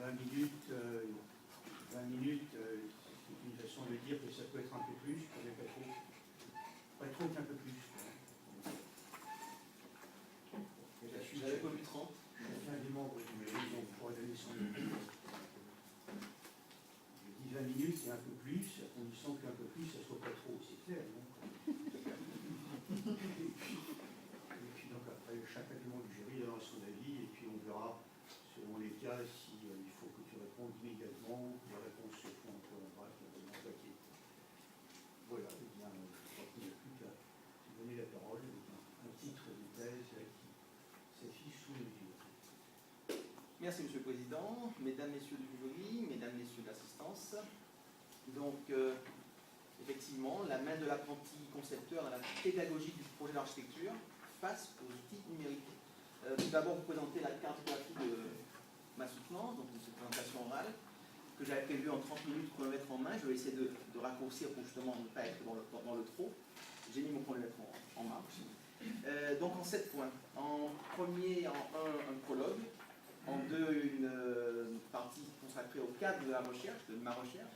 20 minutes, 20 minutes, c'est une façon de dire que ça peut être un peu plus, pas trop qu'un peu plus. J'avais pas vu 30. Un des membres du mairie, donc pour donner son avis. Je dis 20 minutes et un peu plus, à condition qu'un peu plus, ça ne soit pas trop, c'est clair, non? Et puis donc après, chacun du membre du jury donnera son avis, et puis on verra, selon les cas, si il faut que tu répondes immédiatement, les réponses se font un peu en vrac, un paquet. Voilà, et bien, je crois qu'il n'y a plus qu'à te donner la parole avec un titre de thèse qui s'affiche sous les yeux. Merci Monsieur le Président, Mesdames, Messieurs du jury, Mesdames, Messieurs de l'assistance. Donc, effectivement, la main de l'apprenti concepteur dans la pédagogie du projet d'architecture face aux outils numériques. Tout d'abord, vous présenter la cartographie de ma soutenance, donc de cette présentation orale, que j'avais prévu en 30 minutes chronomètre en main. Je vais essayer de raccourcir pour justement ne pas être dans le trop. J'ai mis mon chronomètre en marche. Donc en 7 points. En premier, en 1, un prologue. En 2, une partie consacrée au cadre de la recherche, de ma recherche.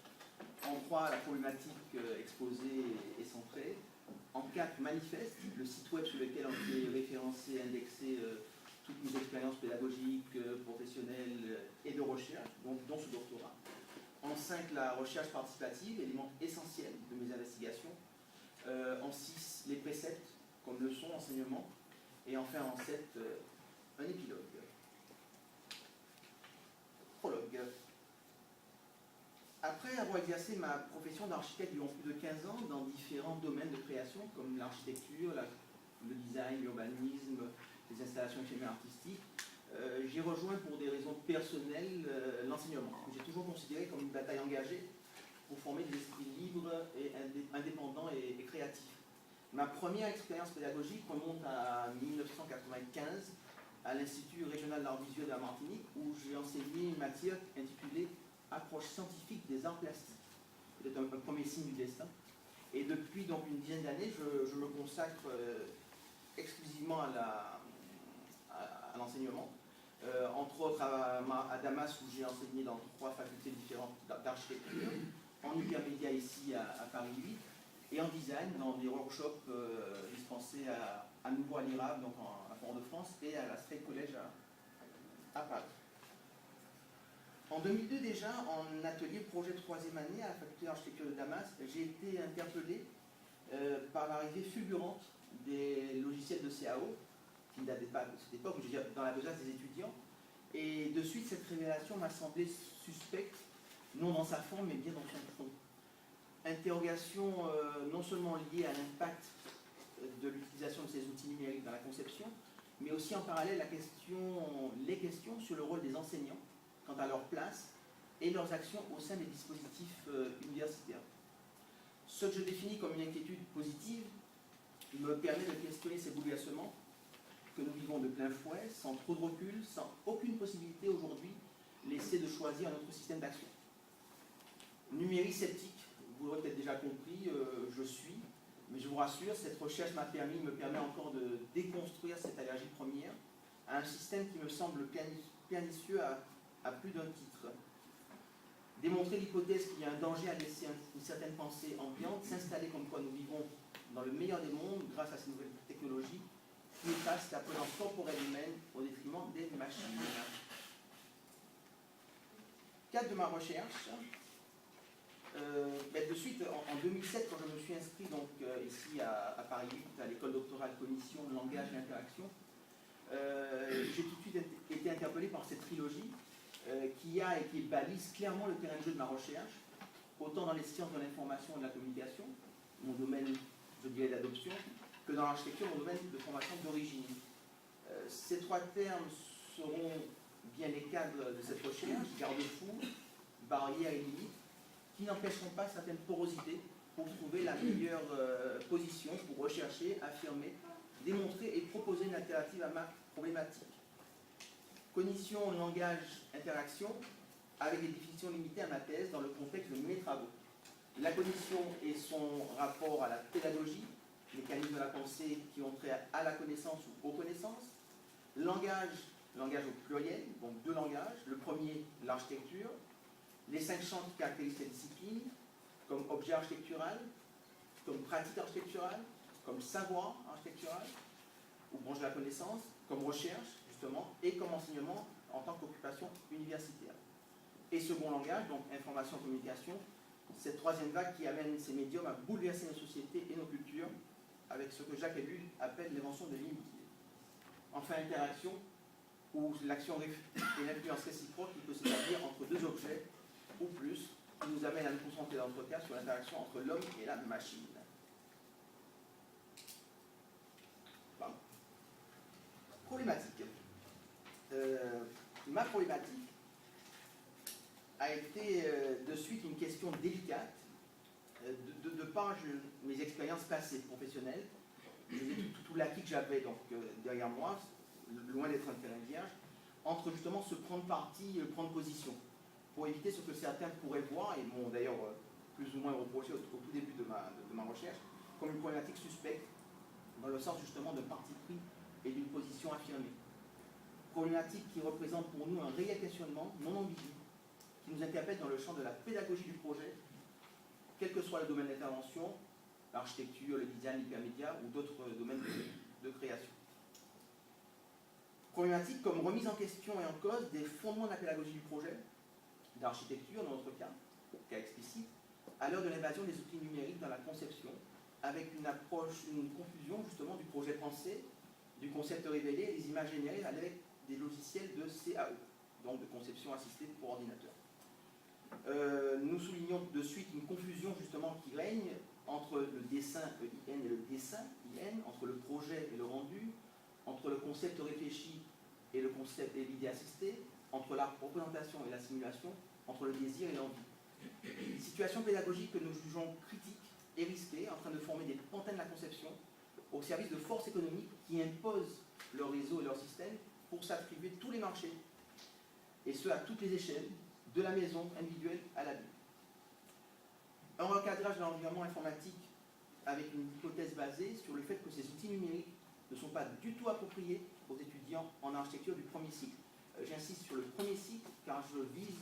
En 3, la problématique exposée et centrée. En 4, manifeste, le site web sur lequel ont été référencés et indexés toutes mes expériences pédagogiques, professionnelles et de recherche, dont ce doctorat. En 5, la recherche participative, élément essentiel de mes investigations. En 6, les préceptes comme leçon, enseignement. Et enfin en 7, un épilogue. Prologue. Après avoir exercé ma profession d'architecte durant plus de 15 ans dans différents domaines de création, comme l'architecture, le design, l'urbanisme, les installations éphémères artistiques, j'ai rejoint pour des raisons personnelles l'enseignement, que j'ai toujours considéré comme une bataille engagée pour former des esprits libres et indépendants et créatifs. Ma première expérience pédagogique remonte à 1995 à l'Institut régional d'art visuel de la Martinique, où j'ai enseigné une matière intitulée Approche scientifique des arts plastiques. Peut-être un premier signe du destin. Et depuis donc une dizaine d'années, je me consacre exclusivement à l'enseignement. Entre autres à Damas, où j'ai enseigné dans 3 facultés différentes d'architecture, en intermédiaire ici à Paris 8, et en design dans des workshops dispensés à nouveau à l'IRAB, donc à Fort-de-France, et à la Straight College à Paris. En 2002 déjà, en atelier projet 3e année à la faculté d'architecture de Damas, j'ai été interpellé par l'arrivée fulgurante des logiciels de CAO, qui ne dataient pas de cette époque, je veux dire dans la besace des étudiants, et de suite cette révélation m'a semblé suspecte, non dans sa forme, mais bien dans son fond. Interrogation non seulement liée à l'impact de l'utilisation de ces outils numériques dans la conception, mais aussi en parallèle les questions sur le rôle des enseignants quant à leur place et leurs actions au sein des dispositifs universitaires. Ce que je définis comme une inquiétude positive me permet de questionner ces bouleversements que nous vivons de plein fouet, sans trop de recul, sans aucune possibilité aujourd'hui laissée de choisir notre système d'action. Numérique sceptique, vous l'aurez peut-être déjà compris, je suis, mais je vous rassure, cette recherche me permet encore de déconstruire cette allergie première à un système qui me semble pernicieux à plus d'un titre. Démontrer l'hypothèse qu'il y a un danger à laisser une certaine pensée ambiante s'installer comme quoi nous vivons dans le meilleur des mondes grâce à ces nouvelles technologies qui effacent la présence corporelle humaine au détriment des machines. Cadre de ma recherche. De suite, en 2007, quand je me suis inscrit donc, ici à Paris 8, à l'école doctorale Cognition, Langage et Interaction, j'ai tout de suite été interpellé par cette trilogie qui balise clairement le terrain de jeu de ma recherche, autant dans les sciences de l'information et de la communication, mon domaine, je dirais, d'adoption, que dans l'architecture, mon domaine de formation d'origine. Ces 3 termes seront bien les cadres de cette recherche, garde-fous, barrières et limites, qui n'empêcheront pas certaines porosités pour trouver la meilleure position pour rechercher, affirmer, démontrer et proposer une alternative à ma problématique. Cognition, langage, interaction, avec des définitions limitées à ma thèse dans le contexte de mes travaux. La cognition et son rapport à la pédagogie, mécanismes de la pensée qui ont trait à la connaissance ou aux connaissances. Langage langage au pluriel, donc 2 langages. Le premier, l'architecture, les 5 champs qui caractérisent la discipline, comme objet architectural, comme pratique architecturale, comme savoir architectural, ou branche de la connaissance, comme recherche, justement, et comme enseignement en tant qu'occupation universitaire. Et second langage, donc information et communication, cette troisième vague qui amène ces médiums à bouleverser nos sociétés et nos cultures avec ce que Jacques Ellul appelle l'invention de l'inutile. Enfin, interaction, où l'action et l'influence réciproque qui peut s'établir entre 2 objets ou plus, qui nous amène à nous concentrer dans notre cas sur l'interaction entre l'homme et la machine. Pardon. Problématique. Ma problématique a été de suite une question délicate de par mes expériences passées professionnelles, tout l'acquis que j'avais donc derrière moi, loin d'être un terrain vierge, entre justement se prendre parti et prendre position, pour éviter ce que certains pourraient voir, et m'ont d'ailleurs plus ou moins reproché au tout début de ma recherche, comme une problématique suspecte, dans le sens justement de parti pris et d'une position affirmée. Problématique qui représente pour nous un réel questionnement non ambigu, qui nous interpelle dans le champ de la pédagogie du projet, quel que soit le domaine d'intervention, l'architecture, le design, l'hypermédia ou d'autres domaines de création. Problématique comme remise en question et en cause des fondements de la pédagogie du projet, d'architecture dans notre cas explicite, à l'heure de l'invasion des outils numériques dans la conception, avec une confusion justement du projet pensé, du concept révélé et des images générées avec des logiciels de CAE, donc de conception assistée pour ordinateur. Nous soulignons de suite une confusion justement qui règne entre le dessin EIN et le dessin IN, entre le projet et le rendu, entre le concept réfléchi et le concept et l'idée assistée, entre la représentation et la simulation, entre le désir et l'envie. Une situation pédagogique que nous jugeons critique et risquée, en train de former des pantins de la conception au service de forces économiques qui imposent leur réseau et leur système pour s'attribuer tous les marchés, et ce à toutes les échelles, de la maison individuelle à la ville. Un recadrage de l'environnement informatique avec une hypothèse basée sur le fait que ces outils numériques ne sont pas du tout appropriés aux étudiants en architecture du premier cycle. J'insiste sur le premier cycle car je vise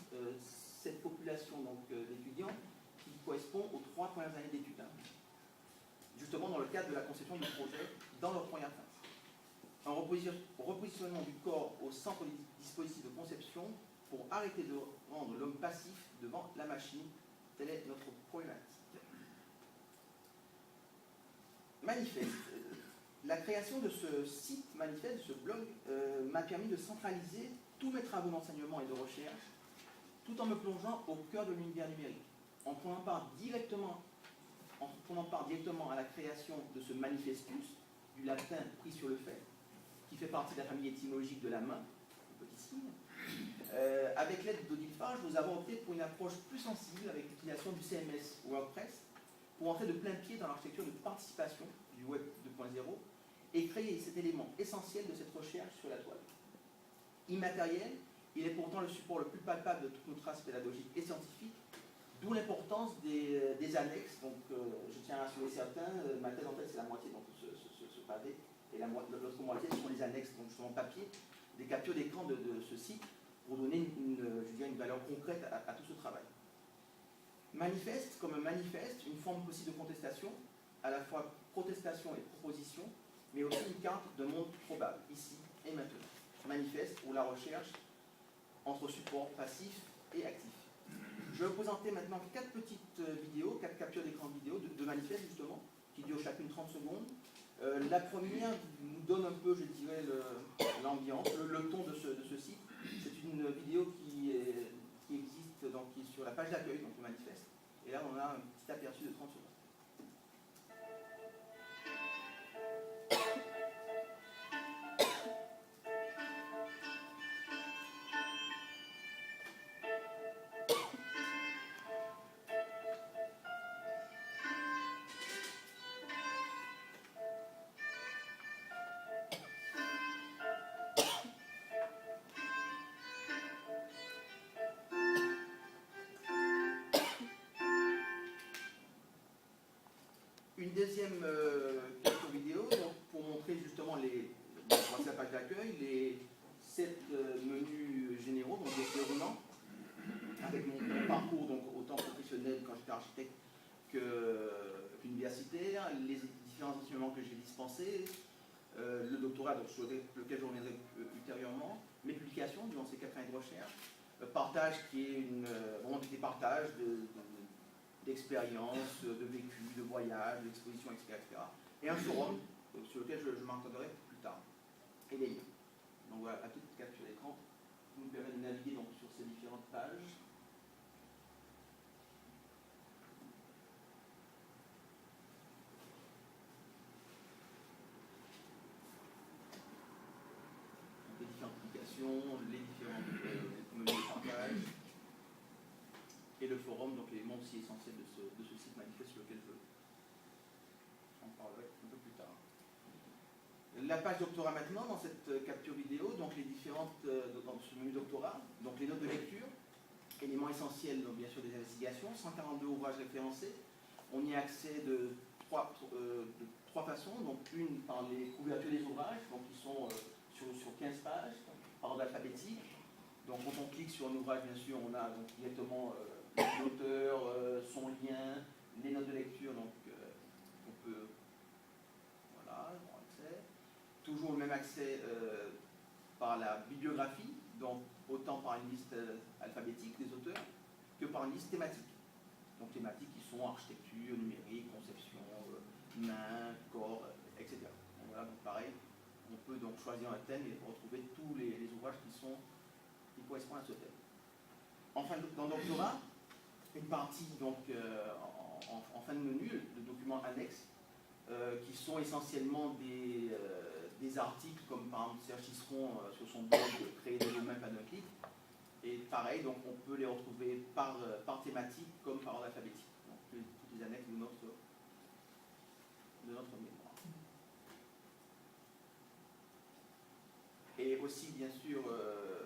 cette population d'étudiants qui correspond aux 3 premières années d'études, justement dans le cadre de la conception du projet dans leur première phase. Un repositionnement du corps au centre des dispositifs de conception pour arrêter de rendre l'homme passif devant la machine. Telle est notre problématique. Manifeste. La création de ce site manifeste, de ce blog, m'a permis de centraliser tous mes travaux d'enseignement et de recherche, tout en me plongeant au cœur de l'univers numérique, en prenant part directement à la création de ce manifestus, du latin pris sur le fait, qui fait partie de la famille étymologique de la main, le petit signe. Avec l'aide d'Odilfarge, nous avons opté pour une approche plus sensible avec l'utilisation du CMS WordPress pour entrer de plein pied dans l'architecture de participation du Web 2.0 et créer cet élément essentiel de cette recherche sur la toile. Immatériel, il est pourtant le support le plus palpable de toutes nos traces pédagogiques et scientifiques, d'où l'importance des annexes. Donc, je tiens à rassurer certains, ma thèse en fait c'est la moitié de ce pavé, et l'autre moitié ce sont les annexes, donc justement papier, des captures d'écran de ce site, pour donner une valeur concrète à tout ce travail. Manifeste comme un manifeste, une forme possible de contestation, à la fois protestation et proposition, mais aussi une carte d'un monde probable, ici et maintenant. Manifeste pour la recherche entre support passif et actif. Je vais vous présenter maintenant 4 petites vidéos, 4 captures d'écran vidéo de manifeste justement, qui durent chacune 30 secondes. La première nous donne un peu, je dirais, l'ambiance, le ton de ce site. C'est une vidéo qui existe, donc qui est sur la page d'accueil, donc le manifeste. Et là, on a un petit aperçu de 30 secondes. Une deuxième capture vidéo donc, pour montrer justement la page d'accueil, 7 menus généraux, donc des déroulants, avec mon parcours donc, autant professionnel quand j'étais architecte qu'universitaire, les différents enseignements que j'ai dispensés, le doctorat donc, sur lequel je reviendrai ultérieurement, mes publications durant ces 4 années de recherche, partage qui est vraiment des partages d'expériences, de vécu, de voyages, d'expositions, etc., etc. Et un forum sur lequel je m'entendrai plus tard. Et les liens. Donc voilà, à toute capture d'écran, qui nous permet de naviguer donc, sur ces différentes pages. Donc, les différentes publications, les différents menus de partage, et le forum, donc l'élément aussi essentiel de ce site manifeste sur lequel j'en parlerai un peu plus tard. La page doctorat maintenant, dans cette capture vidéo, donc les différentes, dans ce menu doctorat, donc les notes de lecture, éléments essentiels donc bien sûr des investigations, 142 ouvrages référencés. On y a accès de trois façons, donc une par les couvertures des ouvrages, donc qui sont sur 15 pages, par ordre alphabétique. Donc quand on clique sur un ouvrage, bien sûr, on a donc, directement l'auteur, son lien, les notes de lecture, donc on peut, voilà, avoir accès. Toujours le même accès par la bibliographie, donc autant par une liste alphabétique des auteurs que par une liste thématique. Donc thématiques qui sont architecture, numérique, conception, main, corps, etc. Donc voilà, donc pareil, on peut donc choisir un thème et retrouver tous les ouvrages qui correspondent à ce thème. Enfin, dans le doctorat, une partie donc, en fin de menu, de documents annexes, qui sont essentiellement des articles, comme par exemple Serge Tisseron sur son blog Créer des domaines pas d'un clic. Et pareil, donc on peut les retrouver par thématique comme par ordre alphabétique. Donc toutes les annexes de notre mémoire. Et aussi, bien sûr,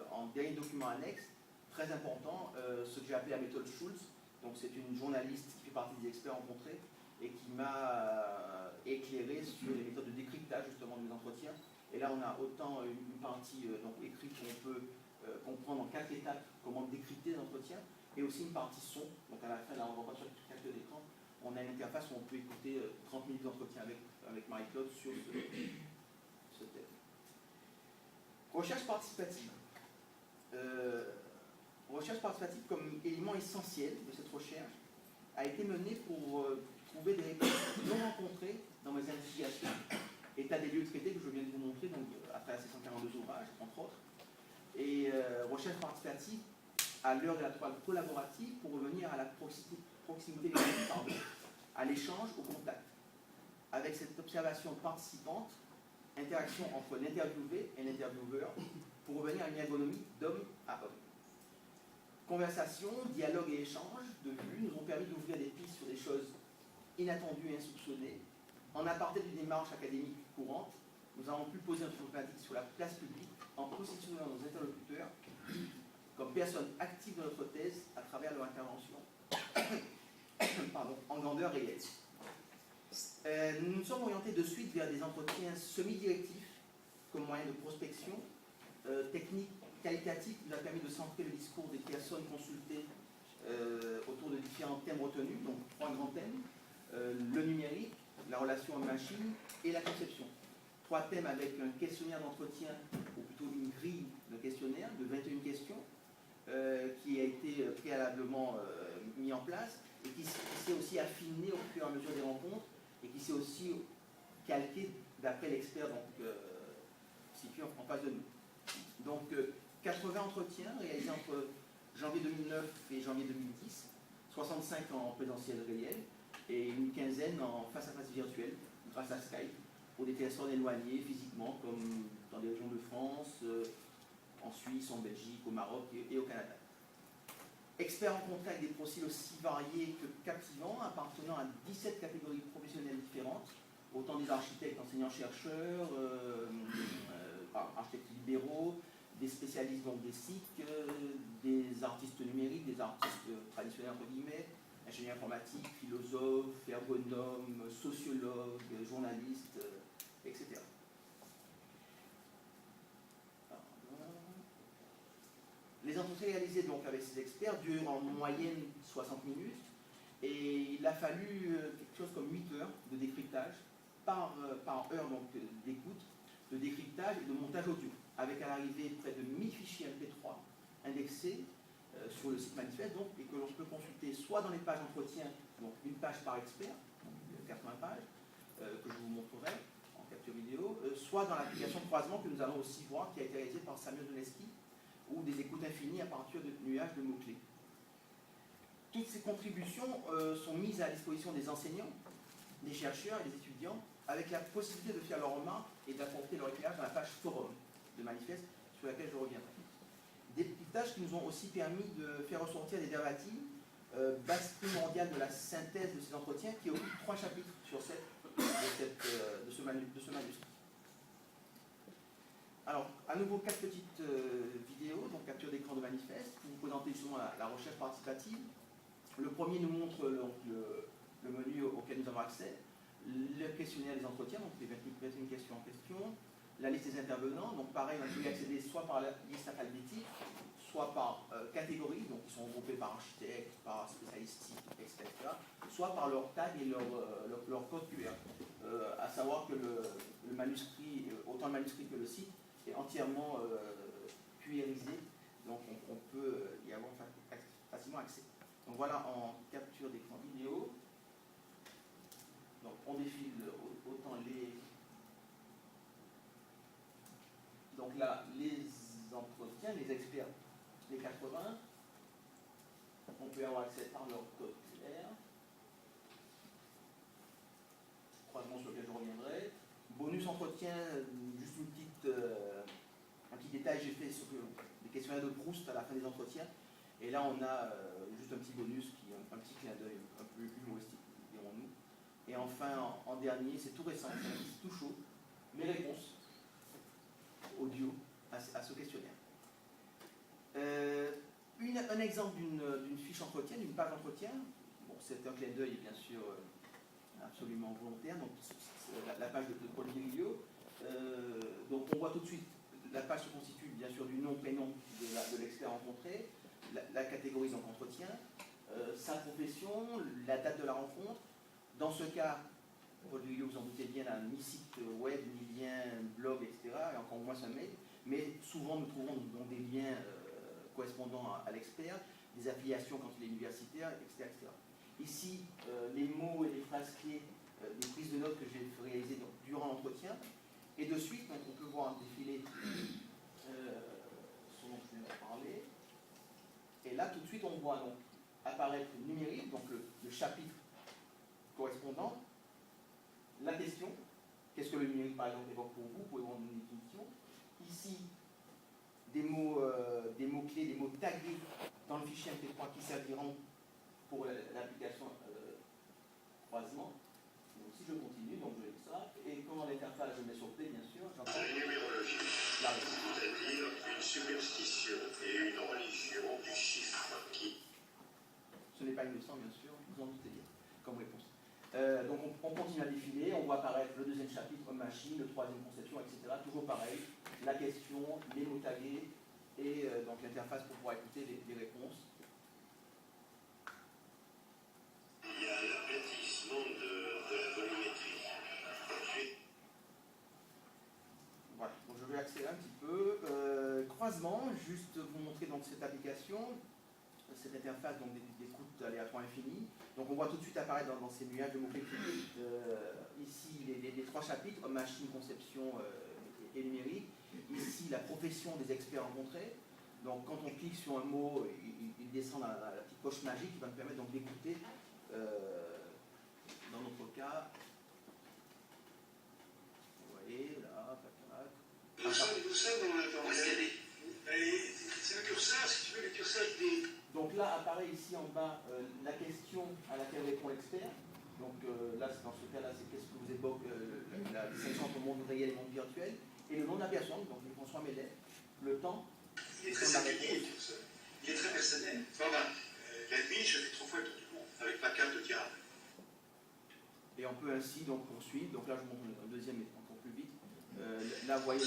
en dernier document annexe, très important, ce que j'ai appelé la méthode Schultz. Donc c'est une journaliste qui fait partie des experts rencontrés et qui m'a éclairé sur les méthodes de décryptage justement des entretiens. Et là, on a autant une partie donc, écrite où on peut comprendre en 4 étapes comment décrypter les entretiens, et aussi une partie son. Donc à la fin, là, on voit pas sur le capture d'écran, on a une interface où on peut écouter 30 minutes d'entretien avec Marie-Claude sur ce thème. Recherche participative. Recherche participative comme élément essentiel de cette recherche a été menée pour trouver des réponses non rencontrées dans mes investigations. État des lieux traités que je viens de vous montrer, donc à travers ces 142 ouvrages, entre autres. Et recherche participative à l'heure de la toile collaborative pour revenir à la proximité à l'échange, au contact. Avec cette observation participante, interaction entre l'interviewé et l'intervieweur, pour revenir à une ergonomie d'homme à homme. Conversation, dialogue et échange de vues nous ont permis d'ouvrir des pistes sur des choses inattendues et insoupçonnées. En aparté d'une démarche académique courante, nous avons pu poser notre problématique sur la place publique en positionnant nos interlocuteurs comme personnes actives de notre thèse à travers leur intervention en grandeur réelle. Nous nous sommes orientés de suite vers des entretiens semi-directifs comme moyen de prospection. Technique qualitative nous a permis de centrer le discours des personnes consultées autour de différents thèmes retenus, donc 3 grands thèmes, le numérique, la relation homme-machine et la conception. 3 thèmes avec un questionnaire d'entretien, ou plutôt une grille de questionnaire de 21 questions, qui a été préalablement mis en place et qui s'est aussi affiné au fur et à mesure des rencontres et qui s'est aussi calqué d'après l'expert situé en face de nous. Donc 80 entretiens réalisés entre janvier 2009 et janvier 2010, 65 en présentiel réel et une quinzaine en face-à-face virtuel grâce à Skype pour des personnes éloignées physiquement comme dans les régions de France, en Suisse, en Belgique, au Maroc et au Canada. Experts rencontrés avec des profils aussi variés que captivants, appartenant à 17 catégories professionnelles différentes, autant des architectes, enseignants-chercheurs, architectes libéraux, des spécialistes donc des SIC, des artistes numériques, des artistes traditionnels entre guillemets, ingénieurs informatiques, philosophes, ergonomes, sociologues, journalistes, etc. rencontrée réalisée donc avec ces experts dure en moyenne 60 minutes et il a fallu quelque chose comme 8 heures de décryptage par heure d'écoute, de décryptage et de montage audio, avec à l'arrivée près de 1000 fichiers MP3 indexés sur le site manifeste donc, et que l'on peut consulter soit dans les pages d'entretien, donc une page par expert, donc 80 pages, que je vous montrerai en capture vidéo, soit dans l'application de croisement que nous allons aussi voir, qui a été réalisée par Samuel Doneski, ou des écoutes infinies à partir de nuages de mots-clés. Toutes ces contributions sont mises à disposition des enseignants, des chercheurs et des étudiants, avec la possibilité de faire leurs remarques et d'apporter leur éclairage dans la page forum de manifeste, sur laquelle je reviendrai. Des tâches qui nous ont aussi permis de faire ressortir des dérivatives, base primordiale de la synthèse de ces entretiens, qui occupe 3 chapitres sur 7 de ce manuscrit. Alors, à nouveau, 4 petites vidéos, donc capture d'écran de manifeste, pour vous présenter justement la recherche participative. Le premier nous montre le menu auquel nous avons accès, le questionnaire des entretiens, donc les 21 questions en question, la liste des intervenants, donc pareil, on peut y accéder soit par la liste alphabétique, soit par catégorie, donc ils sont regroupés par architecte, par spécialiste, etc., soit par leur tag et leur code QR. À savoir que le manuscrit, autant le manuscrit que le site, est entièrement QRisé, donc on peut y avoir facilement accès. Donc voilà en capture d'écran vidéo. Donc on défile autant les... Donc là, les entretiens, les experts, les 80, on peut avoir accès par leur code QR. Croisement sur lequel je reviendrai. Bonus entretien, juste un petit détail, j'ai fait sur des questionnaires de Proust à la fin des entretiens. Et là, on a juste un petit bonus, un petit clin d'œil un peu humoristique, dirons-nous. Et enfin, en dernier, c'est tout récent, c'est tout chaud, mes réponses audio à ce questionnaire. Un exemple d'une fiche entretien, d'une page d'entretien. Bon, c'est un clin d'œil, bien sûr, absolument volontaire. Donc, la page de Paul Virilio. Donc, on voit tout de suite, la page se constitue bien sûr du nom, prénom de l'expert rencontré, la catégorie donc entretien, sa profession, la date de la rencontre. Dans ce cas, Paul Virilio, vous en doutez bien, n'a ni site web, ni lien blog, etc., et encore moins un mail. Mais souvent, nous trouvons donc des liens correspondant à l'expert, des affiliations quand il est universitaire, etc., etc. Ici, les mots et les phrases clés des prises de notes que j'ai réalisées durant l'entretien. Et de suite, donc, on peut voir défiler ce dont je viens de parler. Et là, tout de suite, on voit donc apparaître le numérique, donc le chapitre correspondant, la question. Qu'est-ce que le numérique, par exemple, évoque pour vous? Vous pouvez rendre une définition. Ici, des mots-clés, des mots tagués dans le fichier MP3 qui serviront pour l'application croisement. Donc si je continue, donc je lis ça, et comment l'interface je mets sur P, bien sûr, j'entends la numérologie, c'est-à-dire une superstition et une religion du chiffre qui... Ce n'est pas innocent, bien sûr, vous en doutez bien, comme réponse. Donc on continue à défiler, on voit apparaître le deuxième chapitre, machine, le troisième conception, etc. Toujours pareil, la question, les mots tagués, et donc l'interface pour pouvoir écouter les réponses. Il y a l'aplatissement de la volumétrie. Ensuite... Voilà, donc je vais accélérer un petit peu. Croisement, juste vous montrer donc cette application, cette interface donc d'écoute aléatoire infinie. Donc on voit tout de suite apparaître dans ces nuages de mots-clés ici les 3 chapitres, homme, machine, conception et numérique. Ici la profession des experts rencontrés. Donc quand on clique sur un mot, il descend la petite coche magique qui va nous permettre donc d'écouter, dans notre cas, vous voyez là, Nous sommes dans la c'est le curseur, si tu veux, le curseur idée. Donc là apparaît ici en bas la question à laquelle répond l'expert. Donc là, dans ce cas-là, c'est qu'est-ce que vous évoque la distinction entre le monde réel et le monde virtuel. Et le nom de la personne, donc François Mellet, le temps. Il est très singulier, le curseur. Il est très personnel. Enfin, la nuit, je fais 3 fois le tour du monde avec ma carte de diable. Et on peut ainsi donc poursuivre. Donc là, je montre un deuxième encore plus vite. Là, vous voyez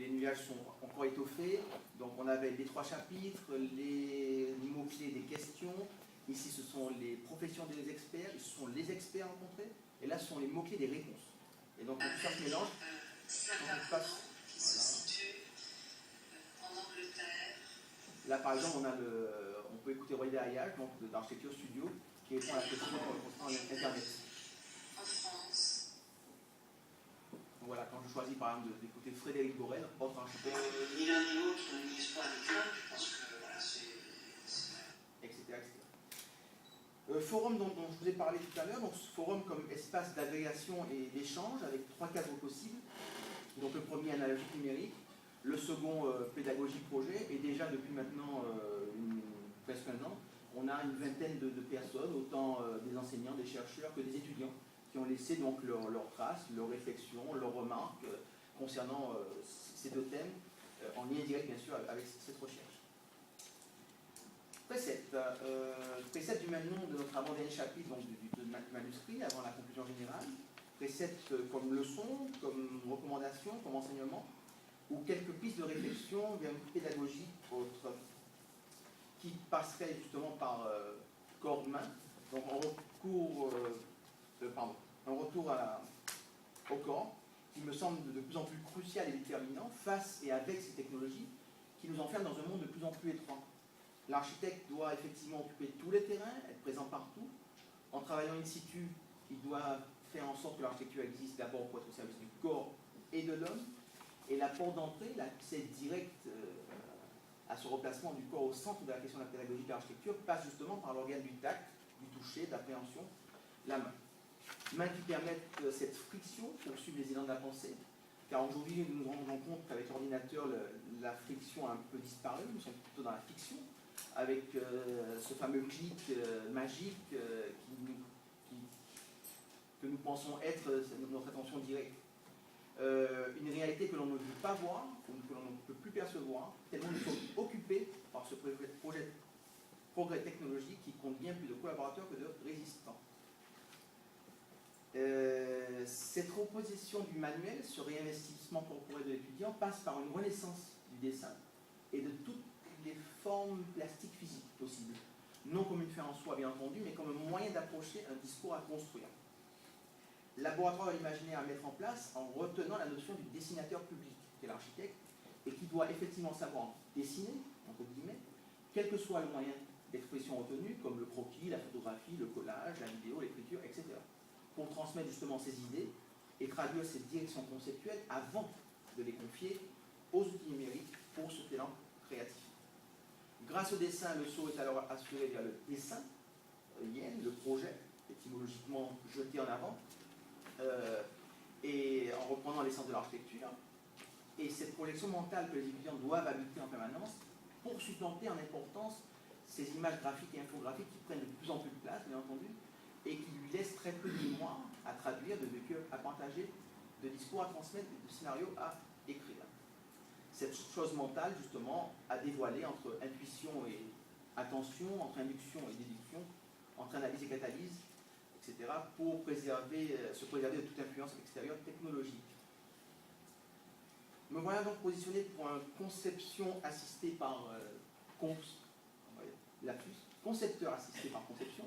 les nuages sont encore étoffés. Donc on avait les 3 chapitres, les mots-clés des questions. Ici, ce sont les professions des experts, ce sont les experts rencontrés. Et là, ce sont les mots-clés des réponses. Et donc, tout ça se mélange. Voilà. Là, par exemple, on peut écouter Roy Derriage, donc d'Architecture Studio, qui répond à la question concernant Internet. En France. Donc voilà, quand je choisis par exemple d'écouter Frédéric Borel, autre architecte. Ni l'un ni l'autre ne disent pas avec l'un, je pense que voilà, c'est. Etc. Forum dont je vous ai parlé tout à l'heure, donc ce forum comme espace d'agrégation et d'échange avec 3 cadres possibles. Donc le premier, analogique numérique, le second, pédagogie projet, et déjà depuis maintenant presque un an, on a une vingtaine de personnes, autant des enseignants, des chercheurs que des étudiants, qui ont laissé donc leurs traces, leurs réflexions, leurs remarques concernant ces 2 thèmes, en lien direct bien sûr avec cette recherche. Précepte du même nom de notre avant-dernier chapitre donc, du manuscrit, avant la conclusion générale. Précepte comme leçon, comme recommandation, comme enseignement, ou quelques pistes de réflexion vers une pédagogie autre, qui passerait justement par corps humain, donc un retour au corps, qui me semble de plus en plus crucial et déterminant face et avec ces technologies qui nous enferment dans un monde de plus en plus étroit. L'architecte doit effectivement occuper tous les terrains, être présent partout. En travaillant in situ, il doit faire en sorte que l'architecture existe d'abord pour être au service du corps et de l'homme. Et la porte d'entrée, l'accès direct à ce replacement du corps au centre de la question de la pédagogie de l'architecture passe justement par l'organe du tact, du toucher, de l'appréhension, la main. Mains qui permettent cette friction pour suivre les élans de la pensée. Car aujourd'hui, nous nous rendons compte qu'avec l'ordinateur, la friction a un peu disparu, nous sommes plutôt dans la fiction, avec ce fameux clic magique que nous pensons être notre attention directe. Une réalité que l'on ne veut pas voir, ou que l'on ne peut plus percevoir, tellement nous sommes occupés par ce progrès technologique qui compte bien plus de collaborateurs que de résistants. Cette proposition du manuel, ce réinvestissement corporel de l'étudiant, passe par une renaissance du dessin et de toutes les formes plastiques physiques possibles. Non comme une fin en soi, bien entendu, mais comme un moyen d'approcher un discours à construire. Laboratoire de l'imaginaire à mettre en place en retenant la notion du dessinateur public, qui est l'architecte, et qui doit effectivement savoir dessiner, entre guillemets, quel que soit le moyen d'expression retenu, comme le croquis, la photographie, le collage, la vidéo, l'écriture, etc., pour transmettre justement ses idées et traduire ses directions conceptuelles avant de les confier aux outils numériques pour ce élan créatif. Grâce au dessin, le saut est alors assuré vers le dessin, yen, le projet, étymologiquement jeté en avant, et en reprenant l'essence de l'architecture. Et cette projection mentale que les étudiants doivent habiter en permanence pour supplanter en importance ces images graphiques et infographiques qui prennent de plus en plus de place, bien entendu, et qui lui laissent très peu de mémoire à traduire, de vécu à partager, de discours à transmettre, de scénarios à écrire. Cette chose mentale, justement, à dévoiler entre intuition et attention, entre induction et déduction, entre analyse et catalyse, etc., pour se préserver de toute influence extérieure technologique. Me voilà donc positionné pour une conception assistée par concepteur assisté par conception,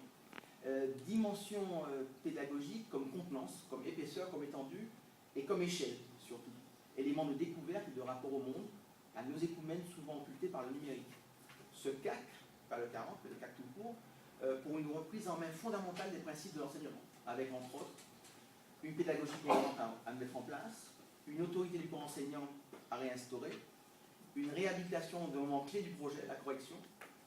dimension pédagogique comme contenance, comme épaisseur, comme étendue et comme échelle surtout. Élément de découverte et de rapport au monde, à nos écoumènes souvent occultés par le numérique. Ce CAC, pas le 40, mais le CAC tout court, pour une reprise en main fondamentale des principes de l'enseignement, avec entre autres une pédagogie cohérente à mettre en place, une autorité du corps enseignant à réinstaurer, une réhabilitation des moments clés du projet, la correction,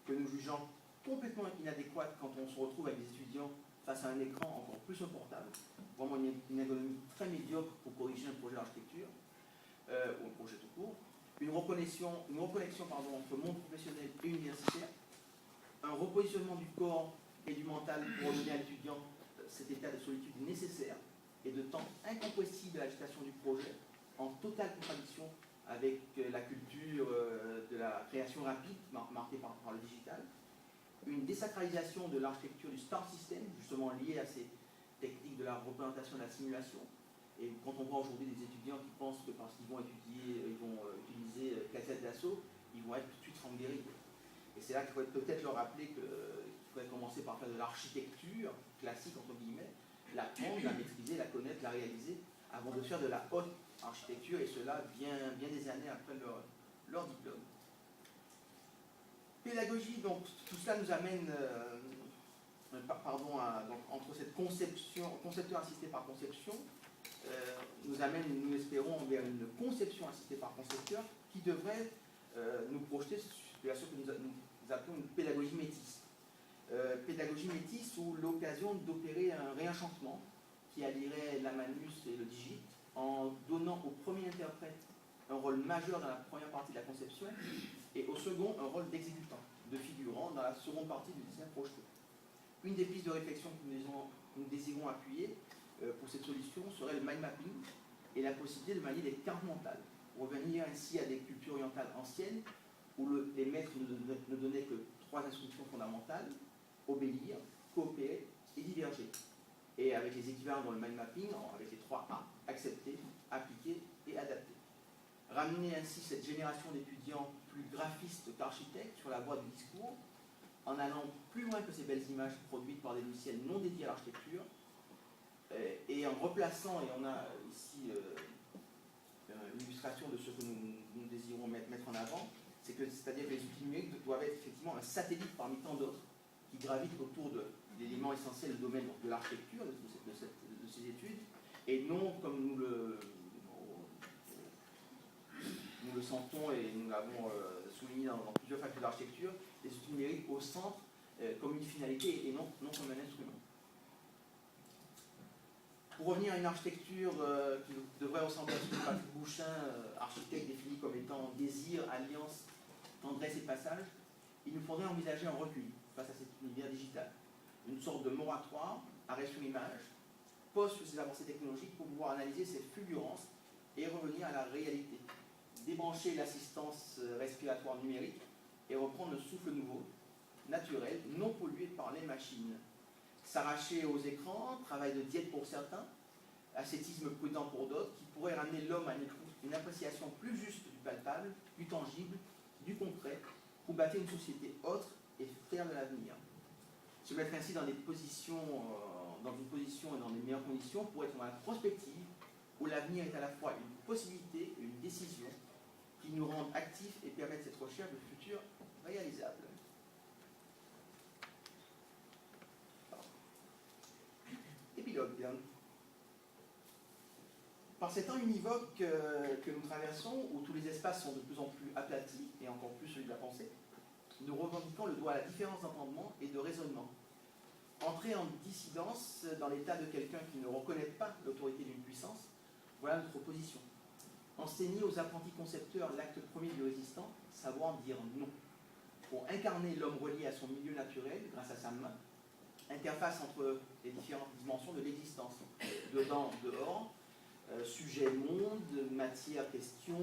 que nous jugeons complètement inadéquate quand on se retrouve avec des étudiants face à un écran encore plus inportable, vraiment une ergonomie très médiocre pour corriger un projet d'architecture, ou un projet tout court, une reconnexion entre monde professionnel et universitaire, un repositionnement du corps et du mental pour donner à l'étudiant cet état de solitude nécessaire et de temps incompressible de l'agitation du projet, en totale contradiction avec la culture de la création rapide marquée par le digital, une désacralisation de l'architecture du star system, justement liée à ces techniques de la représentation de la simulation, Et quand on voit aujourd'hui des étudiants qui pensent que parce qu'ils vont utiliser cassette d'assaut, ils vont être tout de suite franc-guéris. Et c'est là qu'il faut peut-être leur rappeler qu'il faudrait commencer par faire de l'architecture classique, entre guillemets, l'apprendre, la maîtriser, la connaître, la réaliser, avant de faire de la haute architecture, et cela bien des années après leur diplôme. Pédagogie, donc tout cela nous amène entre cette concepteur assisté par conception, nous amène, nous espérons, vers une conception assistée par concepteur qui devrait nous projeter sur ce que nous appelons une pédagogie métisse. Pédagogie métisse ou l'occasion d'opérer un réenchantement qui allierait l'amanus et le digite en donnant au premier interprète un rôle majeur dans la première partie de la conception et au second un rôle d'exécutant, de figurant dans la seconde partie du dessin projeté. Une des pistes de réflexion que nous désirons appuyer pour cette solution serait le mind mapping et la possibilité de manier les cartes mentales, revenir ainsi à des cultures orientales anciennes où les maîtres ne donnaient que 3 instructions fondamentales: obéir, coopérer et diverger. Et avec les équivalents dans le mind mapping, avec les 3 A, accepter, appliquer et adapter. Ramener ainsi cette génération d'étudiants plus graphistes qu'architectes sur la voie du discours, en allant plus loin que ces belles images produites par des logiciels non dédiés à l'architecture, et en replaçant, et on a ici une illustration de ce que nous désirons mettre en avant, c'est-à-dire que les outils numériques doivent être effectivement un satellite parmi tant d'autres qui gravitent autour de l'élément essentiel du domaine de l'architecture, de ces études, et non comme nous le sentons et nous l'avons souligné dans plusieurs facultés d'architecture, les outils numériques au centre comme une finalité et non comme un instrument. Pour revenir à une architecture qui devrait ressembler à ce que Patrick Bouchain, architecte, définit comme étant désir, alliance, tendresse et passage, il nous faudrait envisager un recul face à cet univers digital. Une sorte de moratoire, arrêt sur image, pause sur ces avancées technologiques pour pouvoir analyser ces fulgurances et revenir à la réalité. Débrancher l'assistance respiratoire numérique et reprendre un souffle nouveau, naturel, non pollué par les machines. S'arracher aux écrans, travail de diète pour certains, ascétisme prudent pour d'autres, qui pourrait ramener l'homme à une appréciation plus juste du palpable, du tangible, du concret, pour bâtir une société autre et faire de l'avenir. Se mettre ainsi dans une position et dans des meilleures conditions pour être dans la prospective, où l'avenir est à la fois une possibilité et une décision qui nous rendent actifs et permettent cette recherche de futur réalisable. Épilogue. Par ces temps univoques que nous traversons, où tous les espaces sont de plus en plus aplatis et encore plus celui de la pensée, nous revendiquons le droit à la différence d'entendement et de raisonnement. Entrer en dissidence dans l'état de quelqu'un qui ne reconnaît pas l'autorité d'une puissance, voilà notre position. Enseigner aux apprentis concepteurs l'acte premier du résistant, savoir dire non. Pour incarner l'homme relié à son milieu naturel grâce à sa main, interface entre les différentes dimensions de l'existence, dedans, dehors, sujet, monde, matière, question,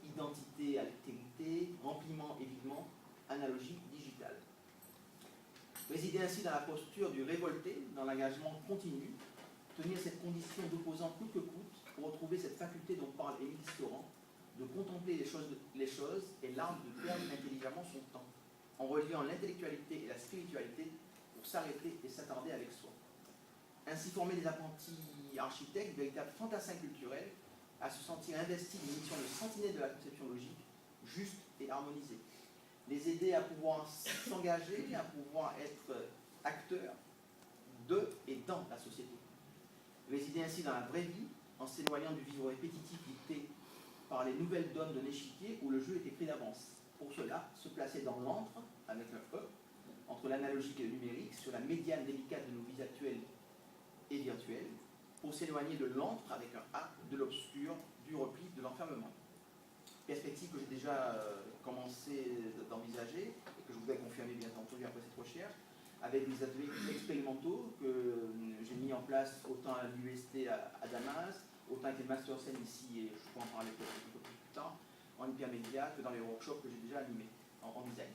identité, altérité, rempliment, évidement, analogie, digitale. Résider ainsi dans la posture du révolté, dans l'engagement continu, tenir cette condition d'opposant coûte que coûte, pour retrouver cette faculté dont parle Émile Cioran, de contempler les choses et l'art de perdre intelligemment son temps, en reliant l'intellectualité et la spiritualité pour s'arrêter et s'attarder avec soi. Ainsi former des apprentis architectes, véritables fantassins culturels, à se sentir investis d'une mission de sentinelle de la conception logique, juste et harmonisée. Les aider à pouvoir s'engager, à pouvoir être acteurs de et dans la société. Résider ainsi dans la vraie vie, en s'éloignant du vivre répétitif dicté par les nouvelles donnes de l'échiquier où le jeu est écrit d'avance. Pour cela, se placer dans l'antre, avec un E, entre l'analogique et le numérique, sur la médiane délicate de nos vies actuelles et virtuelles, pour s'éloigner de l'antre, avec un A, de l'obscur, du repli, de l'enfermement. Perspective que j'ai déjà commencé d'envisager, et que je voudrais confirmer bien entendu après cette recherche, avec des ateliers expérimentaux que j'ai mis en place autant à l'UST à Damas, autant avec les Master Scènes ici, et je peux en parler peut-être un peu plus tard, en hypermédia, que dans les workshops que j'ai déjà animés en design.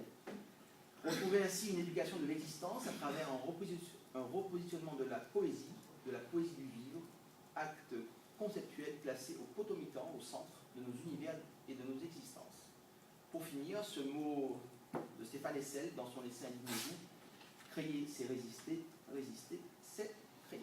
Retrouver ainsi une éducation de l'existence à travers un repositionnement de la poésie du vivre, acte conceptuelle placée au potomitan, au centre de nos univers et de nos existences. Pour finir, ce mot de Stéphane Hessel dans son essai Indignez-vous, créer, c'est résister, résister, c'est créer.